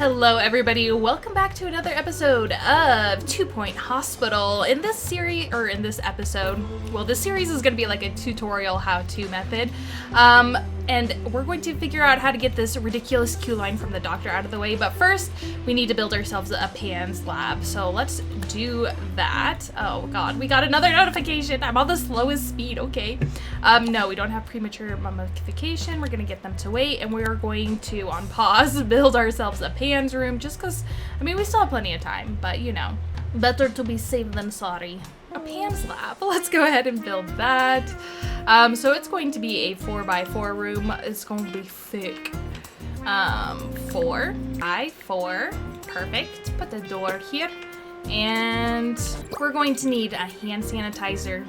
Hello everybody, welcome back to another episode of 2 Point Hospital. In this series, or in this episode, well, this series is going to be like a tutorial how-to method. And we're going to figure out how to get this ridiculous Q line from the doctor out of the way. But first, we need to build ourselves a PANS lab. So let's do that. Oh god, we got another notification. I'm on the slowest speed, okay. No, we don't have premature mummification. We're gonna get them to wait, and we're going to, on pause, build ourselves a PANS room just because, I mean, we still have plenty of time, but you know, better to be safe than sorry. A PANS lab. Let's go ahead and build that. So it's going to be a 4x4 room. It's going to be thick. 4 by 4. Perfect. Put the door here. And we're going to need a hand sanitizer,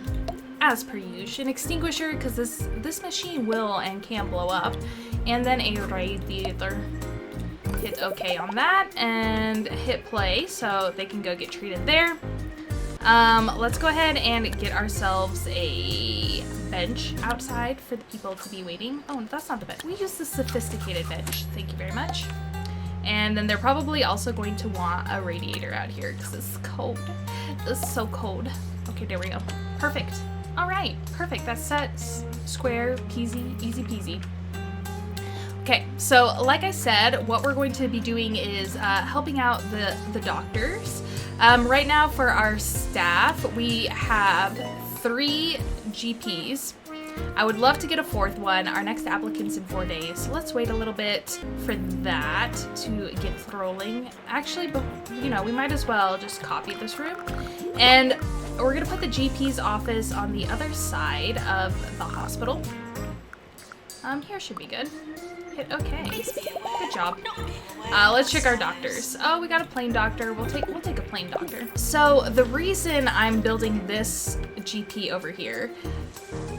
as per usual, an extinguisher, because this machine will and can blow up, and then a radiator. Hit OK on that and hit play so they can go get treated there. Let's go ahead and get ourselves a bench outside for the people to be waiting. Oh, that's not the bench. We use the sophisticated bench. Thank you very much. And then they're probably also going to want a radiator out here because it's cold. It's so cold. Okay, there we go. Perfect. All right, perfect. That's set. Square, peasy, easy peasy. Okay, so like I said, what we're going to be doing is helping out the doctors. Right now for our staff, we have 3 GPs. I would love to get a 4th one. Our next applicant's in 4 days, so let's wait a little bit for that to get rolling. Actually, you know, we might as well just copy this room. And we're gonna put the GP's office on the other side of the hospital. Here should be good. Hit OK. Good job. Let's check our doctors. Oh, we got a plain doctor. We'll take a plain doctor. So the reason I'm building this GP over here,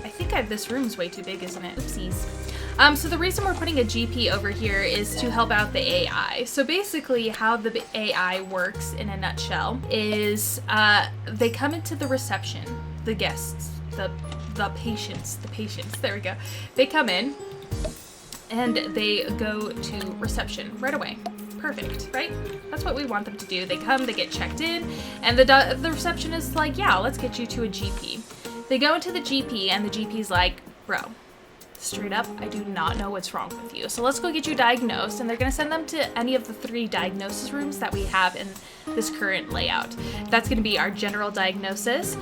I think this room's way too big, isn't it? Oopsies. So the reason we're putting a GP over here is to help out the AI. So basically how the AI works in a nutshell is they come into the reception, the guests, the patients, there we go. They come in and they go to reception right away. Perfect, right? That's what we want them to do. They come, they get checked in, and the receptionist is like, yeah, let's get you to a GP. They go into the GP, and the GP's like, bro, straight up, I do not know what's wrong with you. So let's go get you diagnosed, and they're gonna send them to any of the 3 diagnosis rooms that we have in this current layout. That's gonna be our general diagnosis,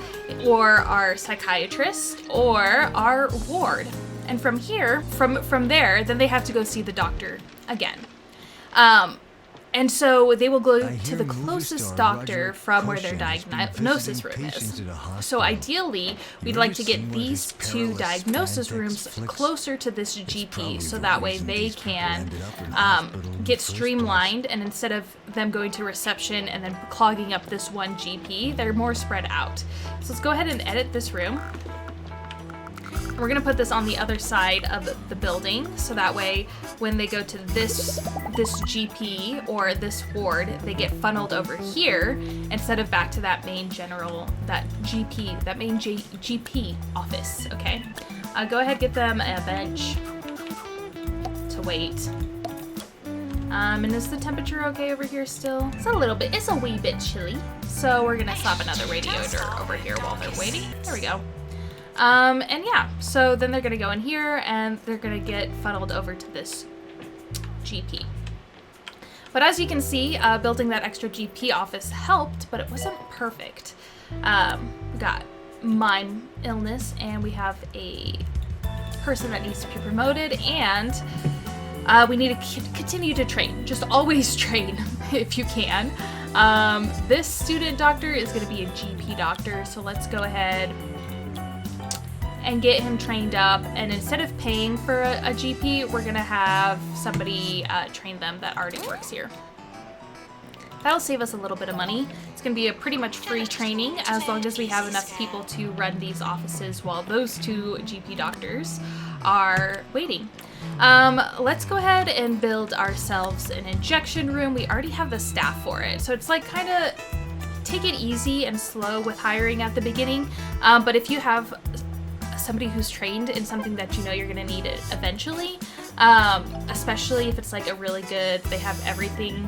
or our psychiatrist, or our ward. And from here, from there, then they have to go see the doctor again. And so they will go to the closest doctor from where their diagnosis room is. So ideally, we'd like to get these 2 diagnosis rooms closer to this GP, so that way they can get streamlined, and instead of them going to reception and then clogging up this one GP, they're more spread out. So let's go ahead and edit this room. We're gonna put this on the other side of the building, so that way when they go to this GP or this ward, they get funneled over here instead of back to that main GP office. Okay, go ahead, get them a bench to wait. And is the temperature okay over here still? It's a wee bit chilly, so we're gonna slap another radiator over here while they're waiting. There we go. And yeah, so then they're gonna go in here and they're gonna get funneled over to this GP. But as you can see, building that extra GP office helped, but it wasn't perfect. We got mind illness, and we have a person that needs to be promoted, and we need to continue to train. Just always train if you can. This student doctor is gonna be a GP doctor, so let's go ahead and get him trained up, and instead of paying for a GP, we're gonna have somebody train them that already works here. That'll save us a little bit of money. It's gonna be a pretty much free training as long as we have enough people to run these offices while those 2 GP doctors are waiting. Let's go ahead and build ourselves an injection room. We already have the staff for it, so it's like kind of take it easy and slow with hiring at the beginning, but if you have somebody who's trained in something that you know you're gonna need it eventually, especially if it's like a really good, they have everything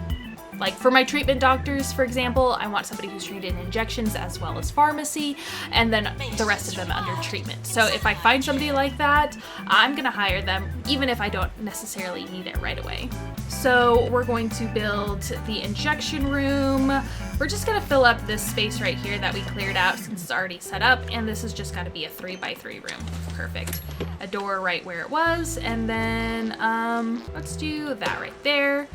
Like for my treatment doctors, for example, I want somebody who's trained in injections as well as pharmacy, and then the rest of them under treatment. So if I find somebody like that, I'm gonna hire them even if I don't necessarily need it right away. So we're going to build the injection room. We're just gonna fill up this space right here that we cleared out since it's already set up, and this is just gotta be a 3x3 room. Perfect. A door right where it was, and then let's do that right there.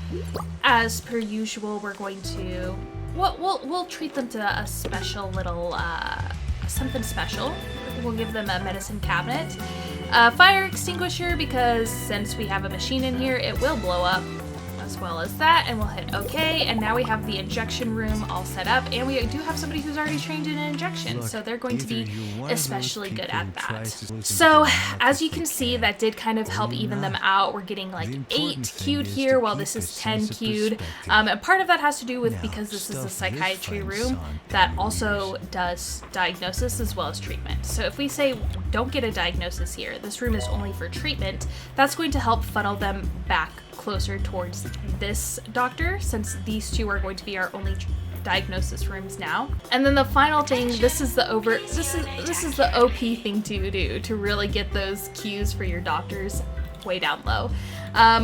As per usual, we're going to we'll treat them to a special little something special. We'll give them a medicine cabinet, fire extinguisher, because since we have a machine in here, it will blow up, as well as that, and we'll hit OK, and now we have the injection room all set up, and we do have somebody who's already trained in injection, so they're going to be especially good at that. So as you can see, that did kind of help even them out. We're getting like 8 queued here while this is 10 queued, and part of that has to do with because this is a psychiatry room that also does diagnosis as well as treatment. So if we say don't get a diagnosis here, this room is only for treatment, that's going to help funnel them back closer towards this doctor, since these two are going to be our only diagnosis rooms now. And then the final thing, this is the OP thing to do to really get those queues for your doctors way down low.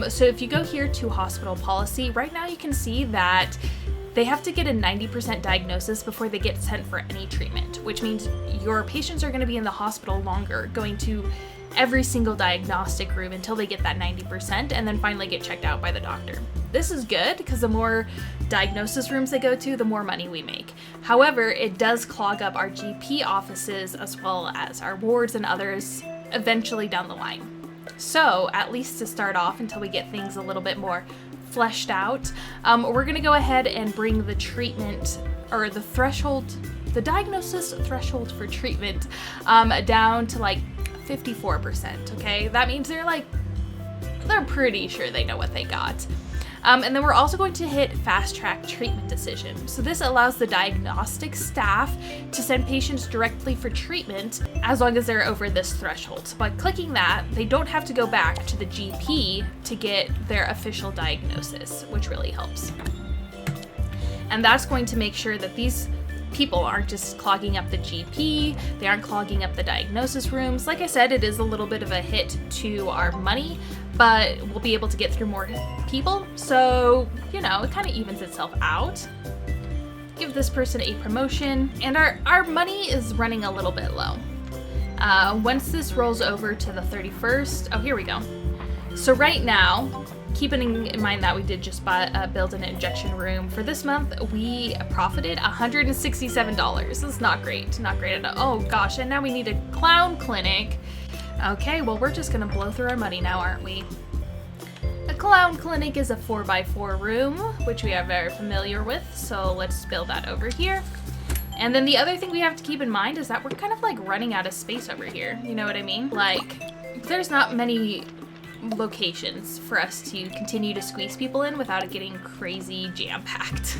So if you go here to hospital policy, right now you can see that they have to get a 90% diagnosis before they get sent for any treatment, which means your patients are going to be in the hospital longer, going to every single diagnostic room until they get that 90% and then finally get checked out by the doctor. This is good because the more diagnosis rooms they go to, the more money we make. However, it does clog up our GP offices as well as our wards and others eventually down the line. So at least to start off, until we get things a little bit more fleshed out, we're gonna go ahead and bring the treatment, or the threshold, the diagnosis threshold for treatment down to like 54%, okay? That means they're pretty sure they know what they got. And then we're also going to hit fast track treatment decision. So this allows the diagnostic staff to send patients directly for treatment as long as they're over this threshold. So by clicking that, they don't have to go back to the GP to get their official diagnosis, which really helps. And that's going to make sure that these people aren't just clogging up the GP, they aren't clogging up the diagnosis rooms. Like I said, it is a little bit of a hit to our money, but we'll be able to get through more people, so, you know, it kind of evens itself out. Give this person a promotion, and our money is running a little bit low. Once this rolls over to the 31st, oh, here we go. So right now, keeping in mind that we did just build an injection room, for this month we profited $167. That's not great, not great at all. Oh gosh, and now we need a clown clinic. Okay, well we're just gonna blow through our money now, aren't we? A clown clinic is a 4x4 room, which we are very familiar with, so let's build that over here. And then the other thing we have to keep in mind is that we're kind of like running out of space over here, you know what I mean? Like, there's not many locations for us to continue to squeeze people in without it getting crazy jam-packed.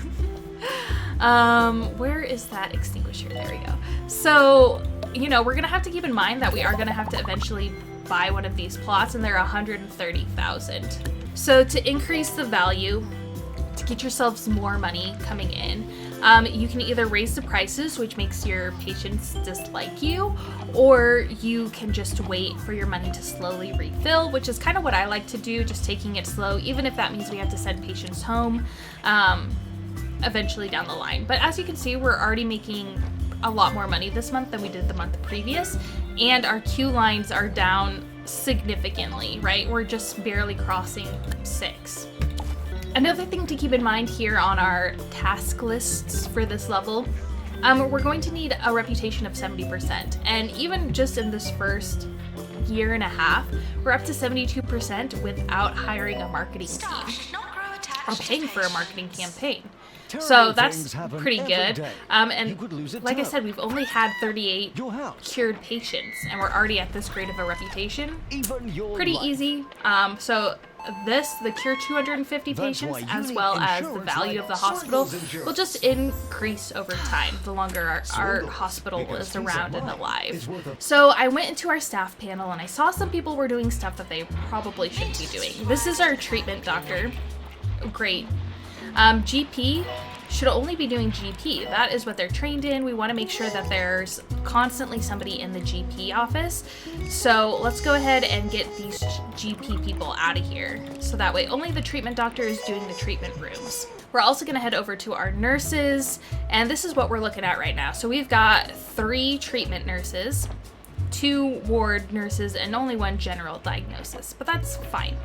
Where is that extinguisher? There we go. So, you know, we're gonna have to keep in mind that we are gonna have to eventually buy one of these plots, and they're 130,000. So to increase the value, to get yourselves more money coming in, you can either raise the prices, which makes your patients dislike you, or you can just wait for your money to slowly refill, which is kind of what I like to do, just taking it slow, even if that means we have to send patients home eventually down the line. But as you can see, we're already making a lot more money this month than we did the month previous, and our queue lines are down significantly, right? We're just barely crossing 6. Another thing to keep in mind here on our task lists for this level, we're going to need a reputation of 70%. And even just in this first year and a half, we're up to 72% without hiring a marketing team or paying for a marketing campaign. So that's pretty good. And like I said, we've only had 38 cured patients, and we're already at this great of a reputation. Pretty easy. So the cure 250 patients, as well as the value of the hospital, will just increase over time the longer our hospital is around and alive. So I went into our staff panel and I saw some people were doing stuff that they probably shouldn't be doing. This is our treatment doctor. Great. GP should only be doing GP. That is what they're trained in. We want to make sure that there's constantly somebody in the GP office. So let's go ahead and get these GP people out of here. So that way only the treatment doctor is doing the treatment rooms. We're also going to head over to our nurses, and this is what we're looking at right now. So we've got 3 treatment nurses, 2 ward nurses, and only 1 general diagnosis, but that's fine.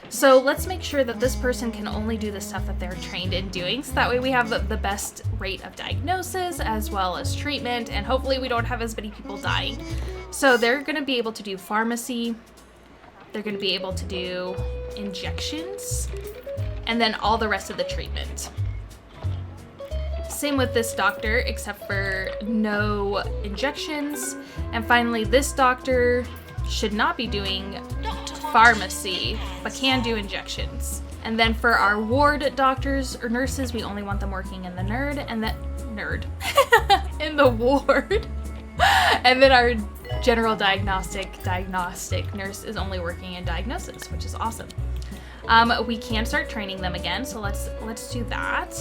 So let's make sure that this person can only do the stuff that they're trained in doing, so that way we have the best rate of diagnosis as well as treatment, and hopefully we don't have as many people dying. So they're going to be able to do pharmacy, they're going to be able to do injections, and then all the rest of the treatment. Same with this doctor, except for no injections. And finally, this doctor should not be doing pharmacy, but can do injections. And then for our ward doctors or nurses, we only want them working in the in the ward. And then our general diagnostic nurse is only working in diagnosis, which is awesome. We can start training them again, so let's do that.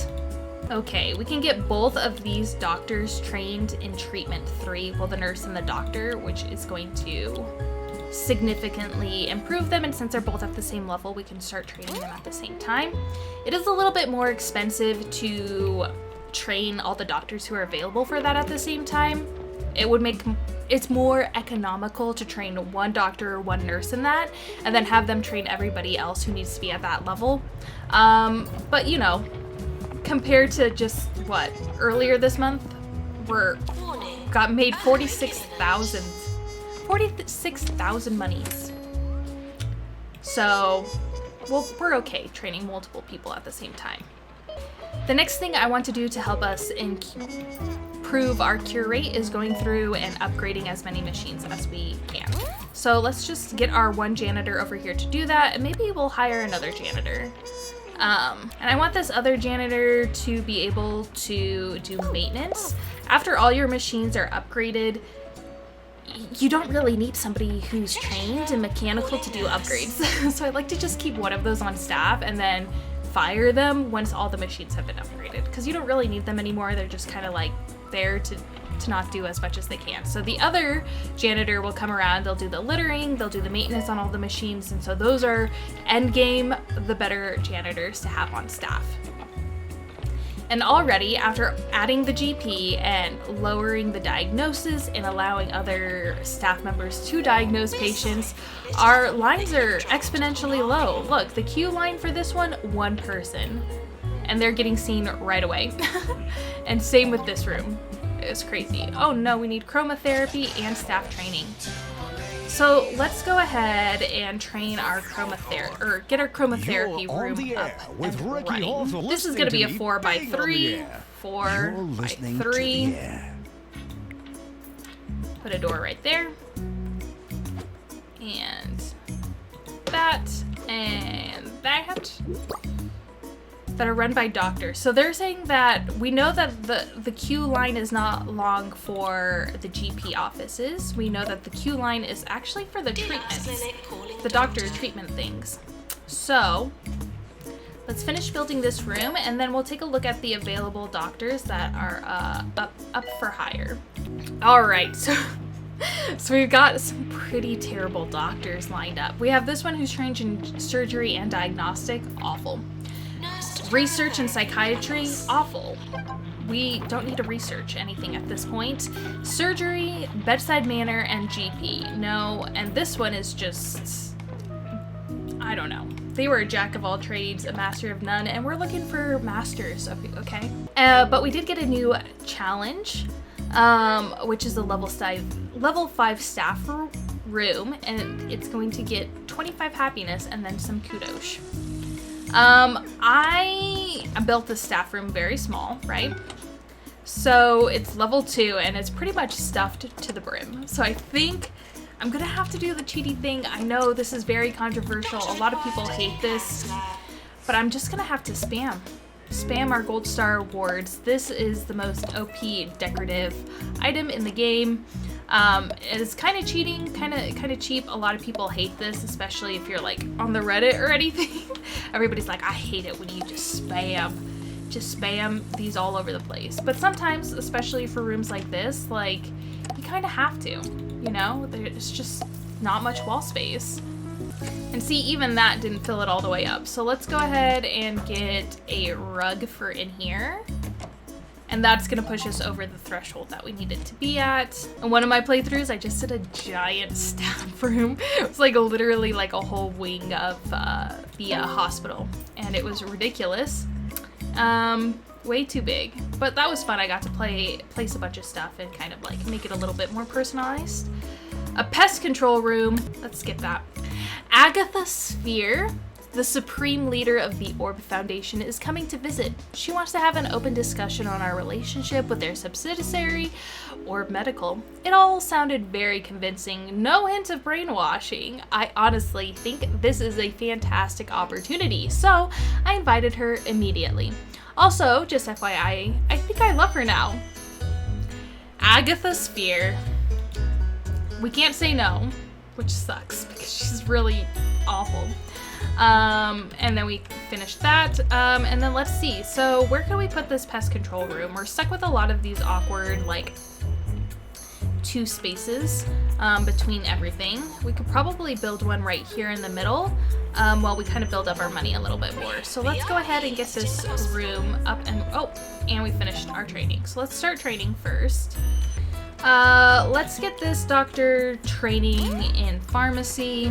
Okay, we can get both of these doctors trained in treatment 3, well, the nurse and the doctor, which is going to significantly improve them, and since they're both at the same level, we can start training them at the same time. It is a little bit more expensive to train all the doctors who are available for that at the same time. It's more economical to train 1 doctor or 1 nurse in that, and then have them train everybody else who needs to be at that level. But you know, compared to just earlier this month, got made 46,000 monies. So, well, we're okay training multiple people at the same time. The next thing I want to do to help us improve our cure rate is going through and upgrading as many machines as we can. So let's just get our 1 janitor over here to do that, and maybe we'll hire another janitor. And I want this other janitor to be able to do maintenance. After all your machines are upgraded, you don't really need somebody who's trained in mechanical to do upgrades. So I like to just keep 1 of those on staff and then fire them once all the machines have been upgraded, because you don't really need them anymore. They're just kind of like there to not do as much as they can. So the other janitor will come around, they'll do the littering, they'll do the maintenance on all the machines, and so those are end game the better janitors to have on staff. And already, after adding the GP and lowering the diagnosis and allowing other staff members to diagnose patients, our lines are exponentially low. Look, the queue line for this one, 1 person. And they're getting seen right away. And same with this room. It's crazy. Oh no, we need chromotherapy and staff training. So let's go ahead and train our get our chromotherapy room up and running. This is going to be a 4x3. 4x3. Put a door right there. And that. And that. That are run by doctors. So they're saying that we know that the queue line is not long for the GP offices. We know that the queue line is actually for the treatments, the doctor treatment things. So let's finish building this room, and then we'll take a look at the available doctors that are up for hire. All right, so we've got some pretty terrible doctors lined up. We have this one who's trained in surgery and diagnostic, awful. Research and psychiatry, awful. We don't need to research anything at this point. Surgery, bedside manner, and GP, no. And this one is just, I don't know. They were a jack of all trades, a master of none, and we're looking for masters, okay? But we did get a new challenge, which is a level 5 staff room, and it's going to get 25 happiness and then some kudos. I built the staff room very small, right? So it's level 2 and it's pretty much stuffed to the brim. So I think I'm gonna have to do the cheaty thing. I know this is very controversial. A lot of people hate this, but I'm just gonna have to spam our gold star awards. This is the most OP decorative item in the game. It's kind of cheating, kind of cheap. A lot of people hate this, especially if you're like on the Reddit or anything. Everybody's like, I hate it when you just spam just spam these all over the place. But sometimes, especially for rooms like this, like, you kind of have to, you know? There's just not much wall space. And see, even that didn't fill it all the way up. So let's go ahead and get a rug for in here. And that's gonna push us over the threshold that we needed to be at. In one of my playthroughs, I just did a giant staff room. It was like literally like a whole wing of the hospital. And it was ridiculous. Way too big. But that was fun. I got to place a bunch of stuff and kind of like make it a little bit more personalized. A pest control room. Let's skip that. Agatha Sphere, the supreme leader of the Orb Foundation, is coming to visit. She wants to have an open discussion on our relationship with their subsidiary, Orb Medical. It all sounded very convincing. No hint of brainwashing. I honestly think this is a fantastic opportunity, so I invited her immediately. Also, just FYI, I think I love her now. Agatha Sphere. We can't say no, which sucks because she's really awful. And then we finished that. And then let's see. So where can we put this pest control room? We're stuck with a lot of these awkward, like, 2 spaces between everything. We could probably build one right here in the middle while we kind of build up our money a little bit more. So let's go ahead and get this room up and we finished our training. So let's start training first. Let's get this doctor training in pharmacy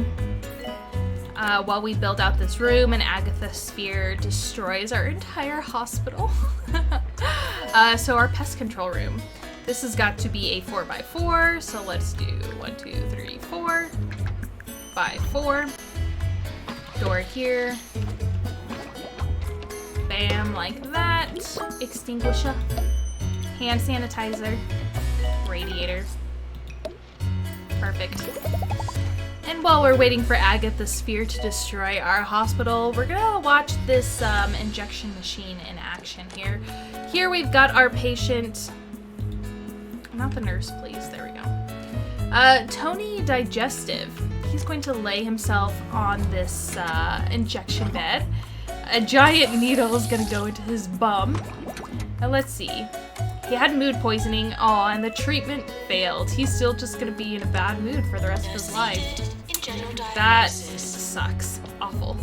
while we build out this room and Agatha Sphere destroys our entire hospital. So our pest control room. This has got to be a 4x4, so let's do 1, 2, 3, 4 by 4. Door here. Bam, like that. Extinguisher. Hand sanitizer. Radiator. Perfect. And while we're waiting for Agatha Sphere to destroy our hospital, we're gonna watch this injection machine in action here. Here we've got our patient. Not the nurse, please. There we go. Tony Digestive. He's going to lay himself on this injection bed. A giant needle is gonna go into his bum. And let's see. He had mood poisoning. Aw, and the treatment failed. He's still just gonna be in a bad mood for the rest of his life. That sucks. Awful.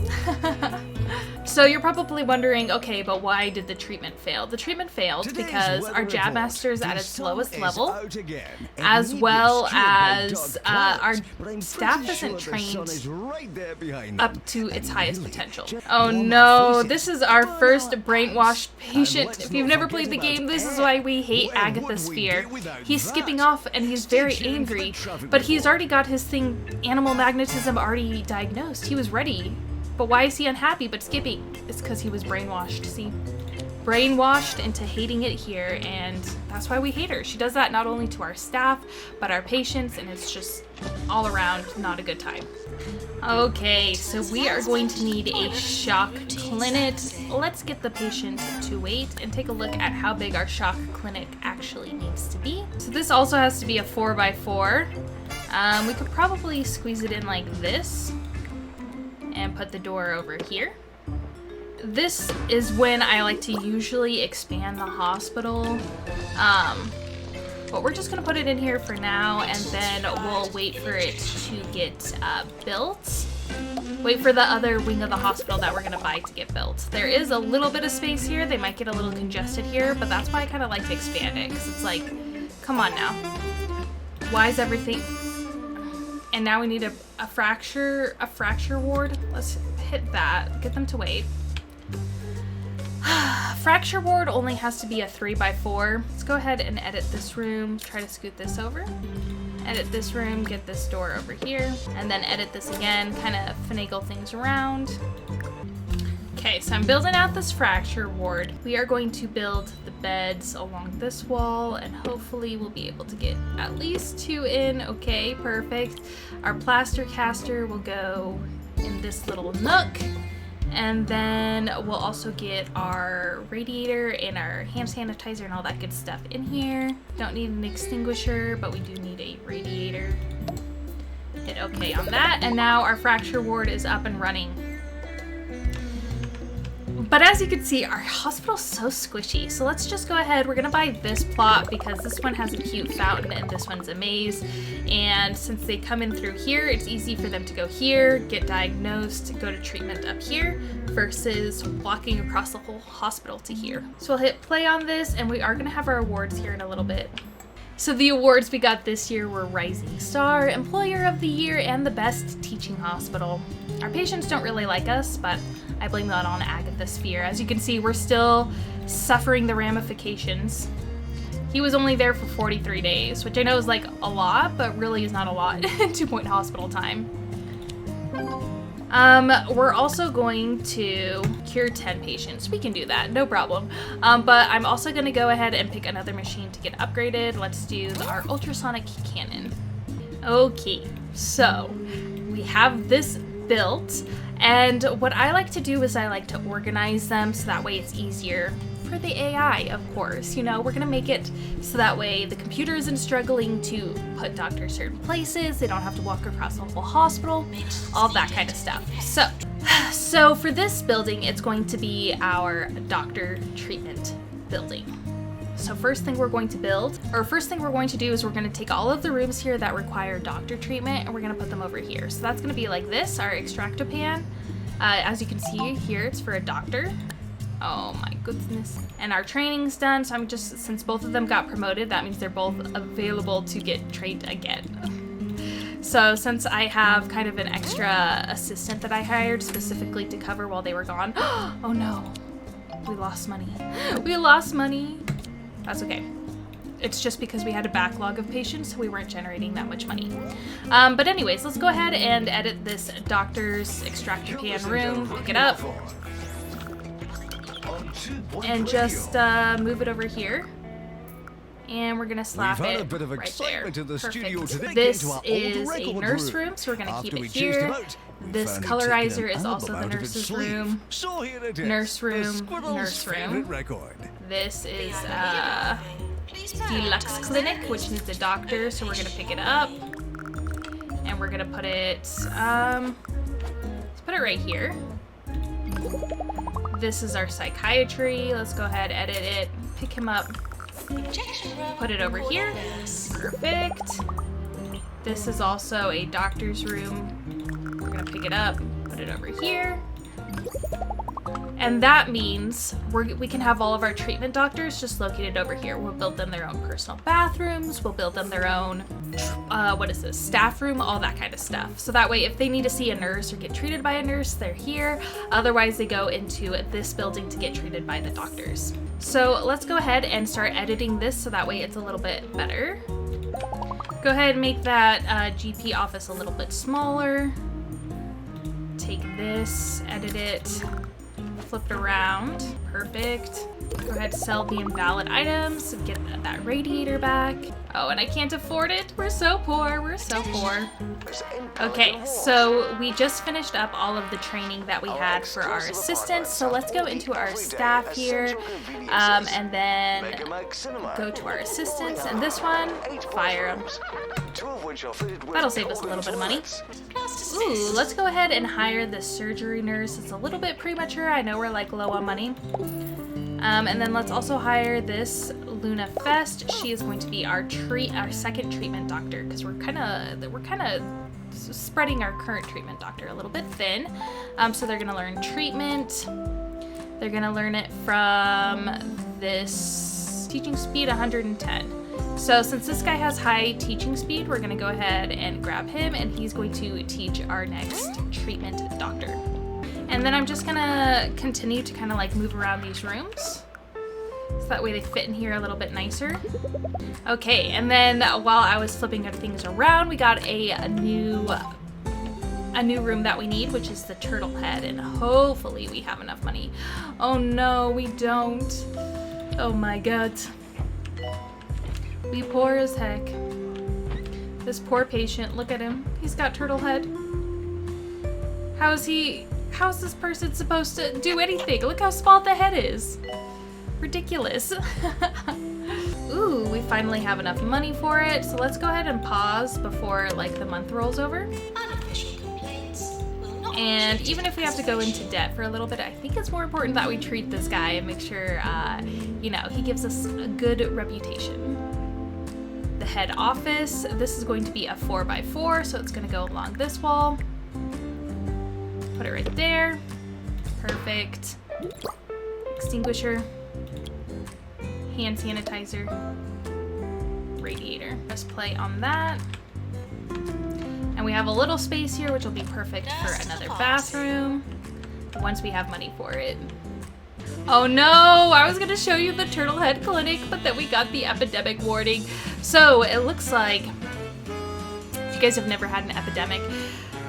So you're probably wondering, okay, but why did the treatment fail? The treatment failed because our Jab Master is at its lowest level, as well as our staff isn't trained up to its highest potential. Oh no, this is our first brainwashed patient. If you've never played the game, this is why we hate Agatha Sphere. He's skipping off and he's very angry, but he's already got his thing, animal magnetism, already diagnosed. He was ready. But why is he unhappy but skipping? It's because he was brainwashed, see? Brainwashed into hating it here, and that's why we hate her. She does that not only to our staff, but our patients, and it's just all around not a good time. Okay, so we are going to need a shock clinic. Let's get the patient to wait and take a look at how big our shock clinic actually needs to be. So this also has to be a 4x4. We could probably squeeze it in like this. And put the door over here. This is when I like to usually expand the hospital. But we're just gonna put it in here for now, and then we'll wait for it to get built. Wait for the other wing of the hospital that we're gonna buy to get built. There is a little bit of space here. They might get a little congested here, but that's why I kind of like to expand it, because it's like, come on now. Why is everything... And now we need a fracture ward. Let's hit that. Get them to wait. Fracture ward only has to be a 3x4. Let's go ahead and edit this room. Try to scoot this over. Edit this room. Get this door over here. And then edit this again. Kind of finagle things around. Okay, so I'm building out this fracture ward. We are going to build the beds along this wall, and hopefully we'll be able to get at least 2 in. Okay, perfect. Our plaster caster will go in this little nook, and then we'll also get our radiator and our hand sanitizer and all that good stuff in here. Don't need an extinguisher, but we do need a radiator. Hit okay on that, and now our fracture ward is up and running. But as you can see, our hospital's so squishy. So let's just go ahead. We're gonna buy this plot because this one has a cute fountain and this one's a maze. And since they come in through here, it's easy for them to go here, get diagnosed, go to treatment up here, versus walking across the whole hospital to here. So we'll hit play on this, and we are gonna have our awards here in a little bit. So the awards we got this year were Rising Star, Employer of the Year, and the Best Teaching Hospital. Our patients don't really like us, but I blame that on Agatha Sphere. As you can see, we're still suffering the ramifications. He was only there for 43 days, which I know is like a lot, but really is not a lot in 2 Point Hospital time. We're also going to cure 10 patients. We can do that, no problem. But I'm also gonna go ahead and pick another machine to get upgraded. Let's do our ultrasonic cannon. Okay, so we have this built, and what I like to do is I like to organize them so that way it's easier for the AI, of course. You know, we're gonna make it so that way the computer isn't struggling to put doctors certain places, they don't have to walk across the whole hospital, all that kind of stuff. So for this building, it's going to be our doctor treatment building. So first thing we're going to do is we're going to take all of the rooms here that require doctor treatment and we're going to put them over here. So that's going to be like this, our extractopan. As you can see here, it's for a doctor. Oh my goodness. And our training's done, so since both of them got promoted, that means they're both available to get trained again. So since I have kind of an extra assistant that I hired specifically to cover while they were gone, oh no, we lost money. We lost money. That's okay. It's just because we had a backlog of patients, so we weren't generating that much money. But anyways, let's go ahead and edit this doctor's extractopan room, pick it up, and just move it over here. And we're gonna slap it right there. Perfect. This is a nurse room, so we're gonna keep it here. This colorizer is also the nurse's room. Nurse room, nurse room. This is Deluxe Clinic, which needs a doctor, so we're gonna pick it up. And we're gonna put it, let's put it right here. This is our psychiatry. Let's go ahead, edit it, pick him up. Put it over here. Perfect. This is also a doctor's room. We're gonna pick it up, put it over here. And that means we can have all of our treatment doctors just located over here. We'll build them their own personal bathrooms. We'll build them their own, staff room, all that kind of stuff. So that way, if they need to see a nurse or get treated by a nurse, they're here. Otherwise, they go into this building to get treated by the doctors. So let's go ahead and start editing this so that way it's a little bit better. Go ahead and make that GP office a little bit smaller. Take this, edit it, flip it around. Perfect. Go ahead, sell the invalid items, get that radiator back. Oh, and I can't afford it. We're so poor, we're so poor. Okay, so we just finished up all of the training that we had for our assistants. So let's go into our staff here, and then go to our assistants, and this one, fire them. That'll save us a little bit of money. Ooh, let's go ahead and hire the surgery nurse. It's a little bit premature. I know we're like low on money. And then let's also hire this Luna Fest. She is going to be our second treatment doctor because we're kind of spreading our current treatment doctor a little bit thin. So they're gonna learn treatment. They're gonna learn it from this teaching speed 110. So since this guy has high teaching speed, we're gonna go ahead and grab him, and he's going to teach our next treatment doctor. And then I'm just gonna continue to kind of like move around these rooms, so that way they fit in here a little bit nicer. Okay, and then while I was flipping things around, we got a new room that we need, which is the turtle head, and hopefully we have enough money. Oh no, we don't. Oh my god. We poor as heck. This poor patient, look at him. He's got turtle head. How's this person supposed to do anything? Look how small the head is. Ridiculous. Ooh, we finally have enough money for it. So let's go ahead and pause before like the month rolls over. Unofficial complaints will not And even if we have to go into debt for a little bit, I think it's more important that we treat this guy and make sure, you know, he gives us a good reputation. The head office, this is going to be a 4x4, so it's going to go along this wall. Put it right there. Perfect. Extinguisher. Hand sanitizer. Radiator. Press play on that. And we have a little space here, which will be perfect for another bathroom once we have money for it. Oh no, I was gonna show you the Turtle Head Clinic, but then we got the epidemic warning. So it looks like, if you guys have never had an epidemic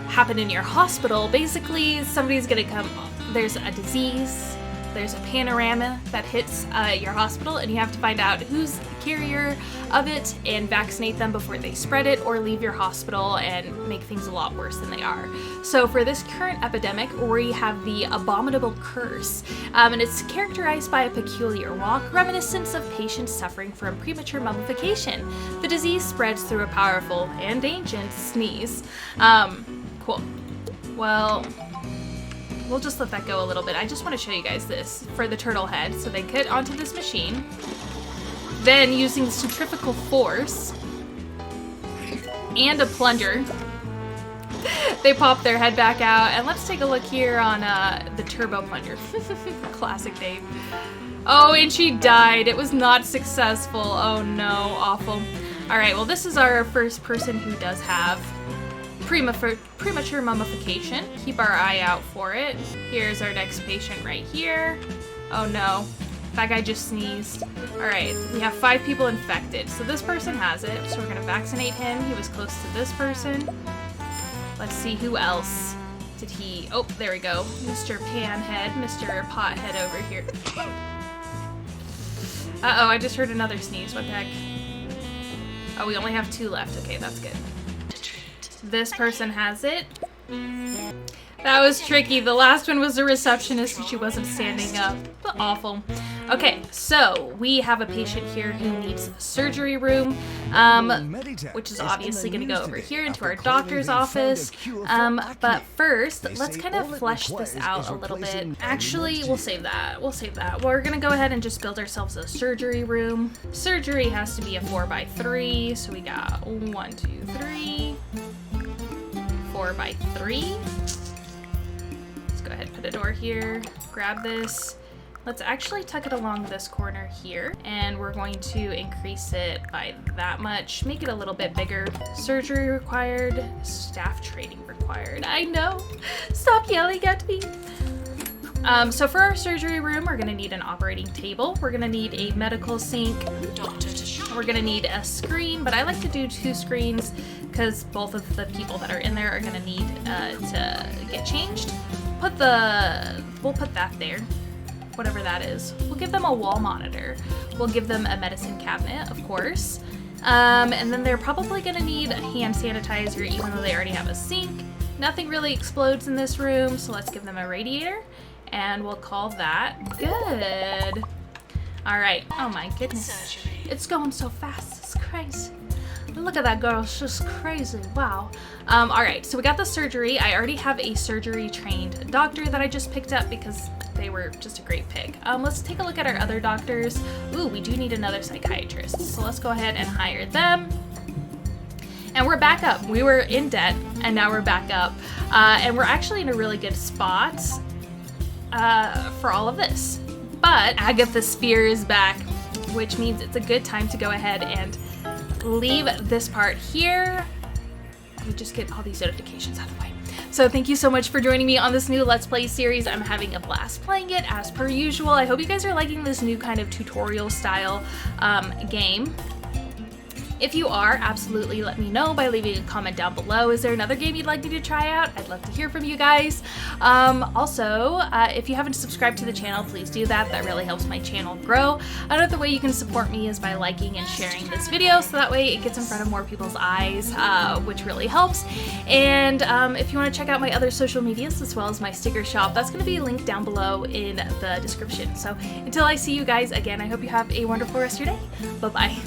happen in your hospital, basically somebody's gonna come, there's a disease, there's a panorama that hits your hospital, and you have to find out who's the carrier of it and vaccinate them before they spread it or leave your hospital and make things a lot worse than they are. So for this current epidemic, we have the abominable curse, and it's characterized by a peculiar walk reminiscent of patients suffering from premature mummification. The disease spreads through a powerful and ancient sneeze. Cool. Well, we'll just let that go a little bit. I just want to show you guys this for the turtle head. So they get onto this machine. Then using centrifugal force and a plunger, they pop their head back out. And let's take a look here on the turbo plunger. Classic Dave. Oh, and she died. It was not successful. Oh no, awful. All right, well, this is our first person who does have premature mummification. Keep our eye out for it. Here's our next patient right here. Oh no, that guy just sneezed. All right, we have 5 people infected. So this person has it, so we're gonna vaccinate him. He was close to this person. Let's see who else did he, oh, there we go. Mr. Panhead, Mr. Pothead over here. Uh-oh, I just heard another sneeze, what the heck? Oh, we only have 2 left, okay, that's good. This person has it. That was tricky. The last one was a receptionist and she wasn't standing up. Awful. Okay, so we have a patient here who needs a surgery room, which is obviously going to go over here into our doctor's office. But first, let's kind of flesh this out a little bit. Actually, we'll save that. We'll save that. We're going to go ahead and just build ourselves a surgery room. Surgery has to be a 4x3, so we got 1, 2, 3. 4x3. Let's go ahead and put a door here, grab this. Let's actually tuck it along this corner here, and we're going to increase it by that much, make it a little bit bigger. Surgery required, staff training required. I know, stop yelling at me. So for our surgery room, we're gonna need an operating table. We're gonna need a medical sink. We're gonna need a screen, but I like to do 2 screens because both of the people that are in there are gonna need to get changed. We'll put that there, whatever that is. We'll give them a wall monitor. We'll give them a medicine cabinet, of course. And then they're probably gonna need a hand sanitizer, even though they already have a sink. Nothing really explodes in this room, so let's give them a radiator. And we'll call that good. All right, oh my goodness. It's going so fast, it's crazy. Look at that girl, she's just crazy, wow. All right, so we got the surgery. I already have a surgery trained doctor that I just picked up because they were just a great pick. Let's take a look at our other doctors. Ooh, we do need another psychiatrist. So let's go ahead and hire them. And we're back up. We were in debt and now we're back up. And we're actually in a really good spot for all of this. But Agatha Spear is back, which means it's a good time to go ahead and leave this part here. We just get all these notifications out of the way. So thank you so much for joining me on this new Let's Play series. I'm having a blast playing it as per usual. I hope you guys are liking this new kind of tutorial style game. If you are, absolutely let me know by leaving a comment down below. Is there another game you'd like me to try out? I'd love to hear from you guys. Also, if you haven't subscribed to the channel, please do that. That really helps my channel grow. Another way you can support me is by liking and sharing this video, so that way it gets in front of more people's eyes, which really helps. And if you want to check out my other social medias as well as my sticker shop, that's going to be linked down below in the description. So until I see you guys again, I hope you have a wonderful rest of your day. Bye-bye.